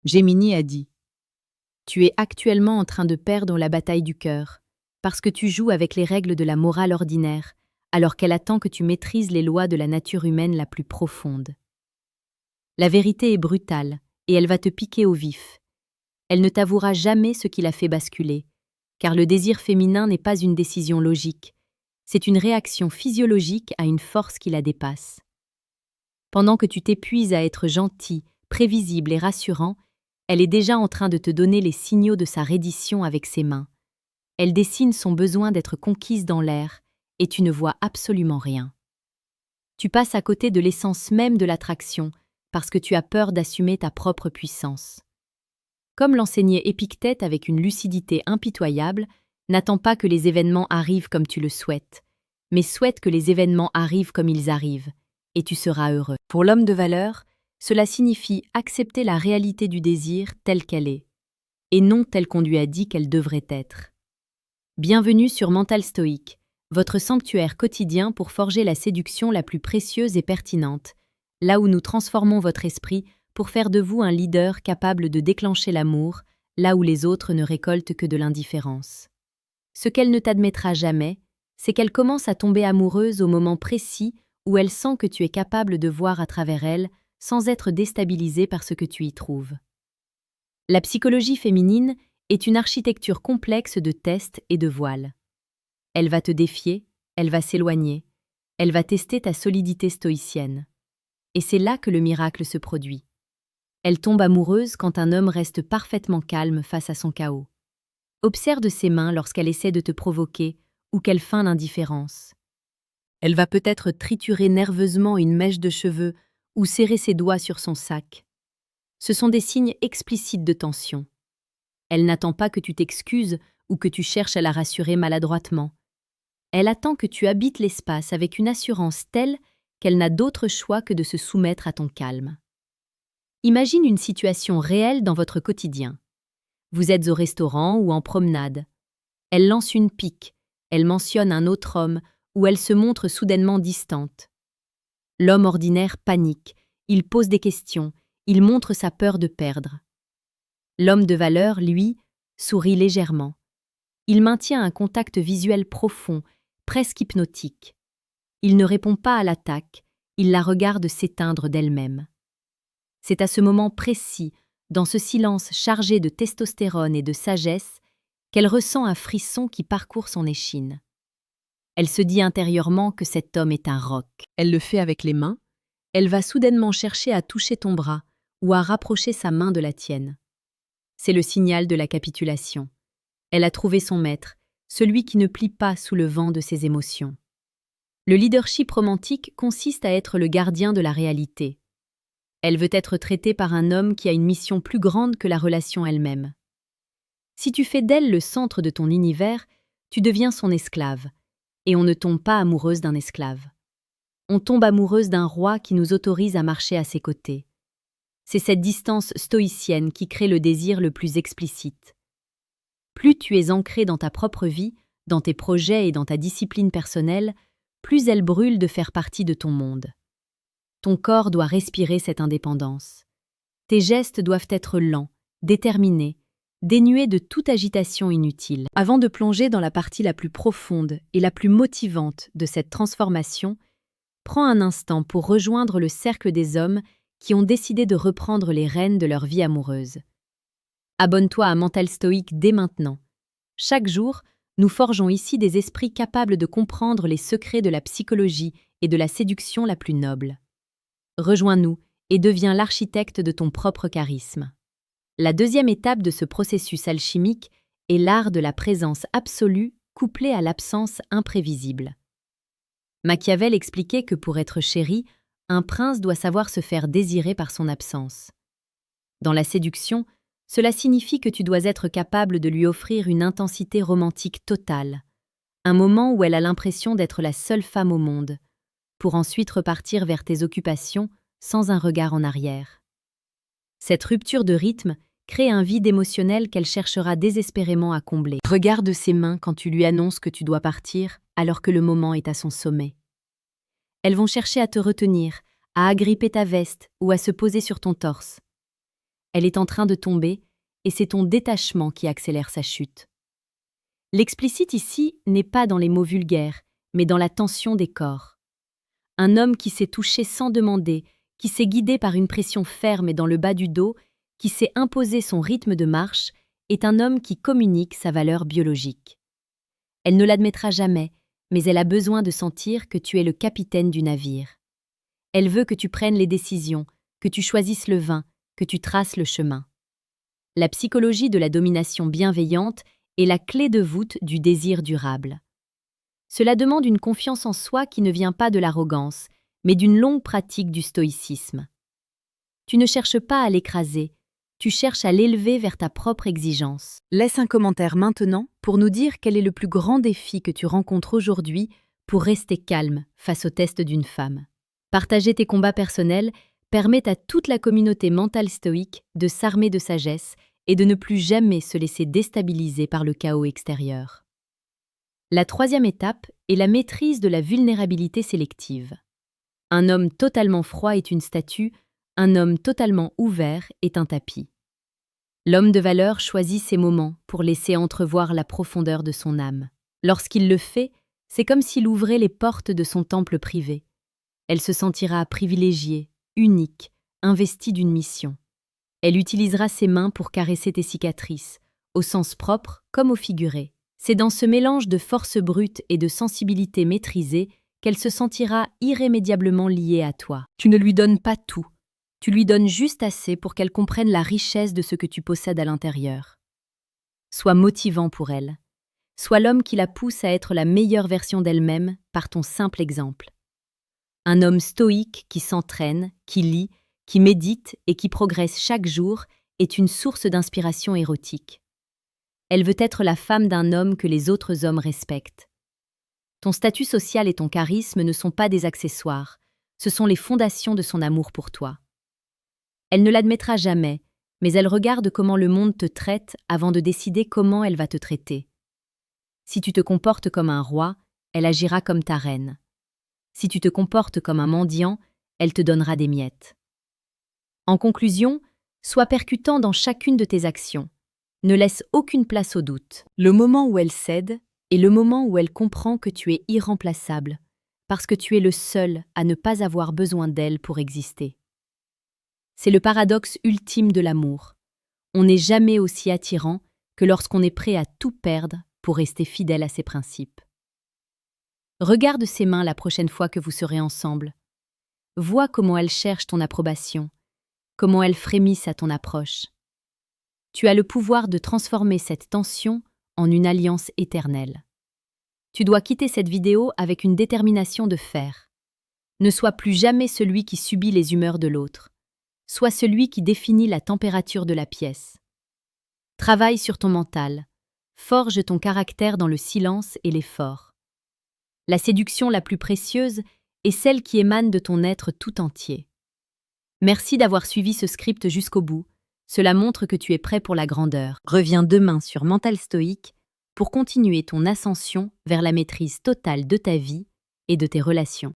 Gemini a dit: Tu es actuellement en train de perdre la bataille du cœur, parce que tu joues avec les règles de la morale ordinaire, alors qu'elle attend que tu maîtrises les lois de la nature humaine la plus profonde. La vérité est brutale, et elle va te piquer au vif. Elle ne t'avouera jamais ce qui l'a fait basculer, car le désir féminin n'est pas une décision logique, c'est une réaction physiologique à une force qui la dépasse. Pendant que tu t'épuises à être gentil, prévisible et rassurant, elle est déjà en train de te donner les signaux de sa reddition avec ses mains. Elle dessine son besoin d'être conquise dans l'air, et tu ne vois absolument rien. Tu passes à côté de l'essence même de l'attraction, parce que tu as peur d'assumer ta propre puissance. Comme l'enseignait Épictète avec une lucidité impitoyable, n'attends pas que les événements arrivent comme tu le souhaites, mais souhaite que les événements arrivent comme ils arrivent, et tu seras heureux. Pour l'homme de valeur, cela signifie accepter la réalité du désir telle qu'elle est, et non telle qu'on lui a dit qu'elle devrait être. Bienvenue sur Mental Stoïque, votre sanctuaire quotidien pour forger la séduction la plus précieuse et pertinente, là où nous transformons votre esprit pour faire de vous un leader capable de déclencher l'amour, là où les autres ne récoltent que de l'indifférence. Ce qu'elle ne t'admettra jamais, c'est qu'elle commence à tomber amoureuse au moment précis où elle sent que tu es capable de voir à travers elle sans être déstabilisée par ce que tu y trouves. La psychologie féminine est une architecture complexe de tests et de voiles. Elle va te défier, elle va s'éloigner, elle va tester ta solidité stoïcienne. Et c'est là que le miracle se produit. Elle tombe amoureuse quand un homme reste parfaitement calme face à son chaos. Observe ses mains lorsqu'elle essaie de te provoquer ou qu'elle feint l'indifférence. Elle va peut-être triturer nerveusement une mèche de cheveux ou serrer ses doigts sur son sac. Ce sont des signes explicites de tension. Elle n'attend pas que tu t'excuses ou que tu cherches à la rassurer maladroitement. Elle attend que tu habites l'espace avec une assurance telle qu'elle n'a d'autre choix que de se soumettre à ton calme. Imagine une situation réelle dans votre quotidien. Vous êtes au restaurant ou en promenade. Elle lance une pique, elle mentionne un autre homme ou elle se montre soudainement distante. L'homme ordinaire panique, il pose des questions, il montre sa peur de perdre. L'homme de valeur, lui, sourit légèrement. Il maintient un contact visuel profond, presque hypnotique. Il ne répond pas à l'attaque, il la regarde s'éteindre d'elle-même. C'est à ce moment précis, dans ce silence chargé de testostérone et de sagesse, qu'elle ressent un frisson qui parcourt son échine. Elle se dit intérieurement que cet homme est un roc. Elle le fait avec les mains. Elle va soudainement chercher à toucher ton bras ou à rapprocher sa main de la tienne. C'est le signal de la capitulation. Elle a trouvé son maître, celui qui ne plie pas sous le vent de ses émotions. Le leadership romantique consiste à être le gardien de la réalité. Elle veut être traitée par un homme qui a une mission plus grande que la relation elle-même. Si tu fais d'elle le centre de ton univers, tu deviens son esclave, et on ne tombe pas amoureuse d'un esclave. On tombe amoureuse d'un roi qui nous autorise à marcher à ses côtés. C'est cette distance stoïcienne qui crée le désir le plus explicite. Plus tu es ancré dans ta propre vie, dans tes projets et dans ta discipline personnelle, plus elle brûle de faire partie de ton monde. Ton corps doit respirer cette indépendance. Tes gestes doivent être lents, déterminés, dénués de toute agitation inutile. Avant de plonger dans la partie la plus profonde et la plus motivante de cette transformation, prends un instant pour rejoindre le cercle des hommes qui ont décidé de reprendre les rênes de leur vie amoureuse. Abonne-toi à Mental Stoïque dès maintenant. Chaque jour, nous forgeons ici des esprits capables de comprendre les secrets de la psychologie et de la séduction la plus noble. Rejoins-nous et deviens l'architecte de ton propre charisme. La deuxième étape de ce processus alchimique est l'art de la présence absolue couplée à l'absence imprévisible. Machiavel expliquait que pour être chéri, un prince doit savoir se faire désirer par son absence. Dans la séduction, cela signifie que tu dois être capable de lui offrir une intensité romantique totale, un moment où elle a l'impression d'être la seule femme au monde, pour ensuite repartir vers tes occupations sans un regard en arrière. Cette rupture de rythme crée un vide émotionnel qu'elle cherchera désespérément à combler. Regarde ses mains quand tu lui annonces que tu dois partir alors que le moment est à son sommet. Elles vont chercher à te retenir, à agripper ta veste ou à se poser sur ton torse. Elle est en train de tomber, et c'est ton détachement qui accélère sa chute. L'explicite ici n'est pas dans les mots vulgaires, mais dans la tension des corps. Un homme qui s'est touché sans demander, qui s'est guidé par une pression ferme et dans le bas du dos, qui s'est imposé son rythme de marche, est un homme qui communique sa valeur biologique. Elle ne l'admettra jamais, mais elle a besoin de sentir que tu es le capitaine du navire. Elle veut que tu prennes les décisions, que tu choisisses le vin, que tu traces le chemin. La psychologie de la domination bienveillante est la clé de voûte du désir durable. Cela demande une confiance en soi qui ne vient pas de l'arrogance, mais d'une longue pratique du stoïcisme. Tu ne cherches pas à l'écraser, tu cherches à l'élever vers ta propre exigence. Laisse un commentaire maintenant pour nous dire quel est le plus grand défi que tu rencontres aujourd'hui pour rester calme face au test d'une femme. Partager tes combats personnels permet à toute la communauté mentale stoïque de s'armer de sagesse et de ne plus jamais se laisser déstabiliser par le chaos extérieur. La troisième étape est la maîtrise de la vulnérabilité sélective. Un homme totalement froid est une statue, un homme totalement ouvert est un tapis. L'homme de valeur choisit ses moments pour laisser entrevoir la profondeur de son âme. Lorsqu'il le fait, c'est comme s'il ouvrait les portes de son temple privé. Elle se sentira privilégiée, unique, investie d'une mission. Elle utilisera ses mains pour caresser tes cicatrices, au sens propre comme au figuré. C'est dans ce mélange de force brute et de sensibilité maîtrisée qu'elle se sentira irrémédiablement liée à toi. Tu ne lui donnes pas tout. Tu lui donnes juste assez pour qu'elle comprenne la richesse de ce que tu possèdes à l'intérieur. Sois motivant pour elle. Sois l'homme qui la pousse à être la meilleure version d'elle-même par ton simple exemple. Un homme stoïque qui s'entraîne, qui lit, qui médite et qui progresse chaque jour est une source d'inspiration érotique. Elle veut être la femme d'un homme que les autres hommes respectent. Ton statut social et ton charisme ne sont pas des accessoires, ce sont les fondations de son amour pour toi. Elle ne l'admettra jamais, mais elle regarde comment le monde te traite avant de décider comment elle va te traiter. Si tu te comportes comme un roi, elle agira comme ta reine. Si tu te comportes comme un mendiant, elle te donnera des miettes. En conclusion, sois percutant dans chacune de tes actions. Ne laisse aucune place au doute. Le moment où elle cède est le moment où elle comprend que tu es irremplaçable, parce que tu es le seul à ne pas avoir besoin d'elle pour exister. C'est le paradoxe ultime de l'amour. On n'est jamais aussi attirant que lorsqu'on est prêt à tout perdre pour rester fidèle à ses principes. Regarde ses mains la prochaine fois que vous serez ensemble. Vois comment elles cherchent ton approbation, comment elles frémissent à ton approche. Tu as le pouvoir de transformer cette tension en une alliance éternelle. Tu dois quitter cette vidéo avec une détermination de fer. Ne sois plus jamais celui qui subit les humeurs de l'autre. Sois celui qui définit la température de la pièce. Travaille sur ton mental. Forge ton caractère dans le silence et l'effort. La séduction la plus précieuse est celle qui émane de ton être tout entier. Merci d'avoir suivi ce script jusqu'au bout. Cela montre que tu es prêt pour la grandeur. Reviens demain sur Mental Stoïque pour continuer ton ascension vers la maîtrise totale de ta vie et de tes relations.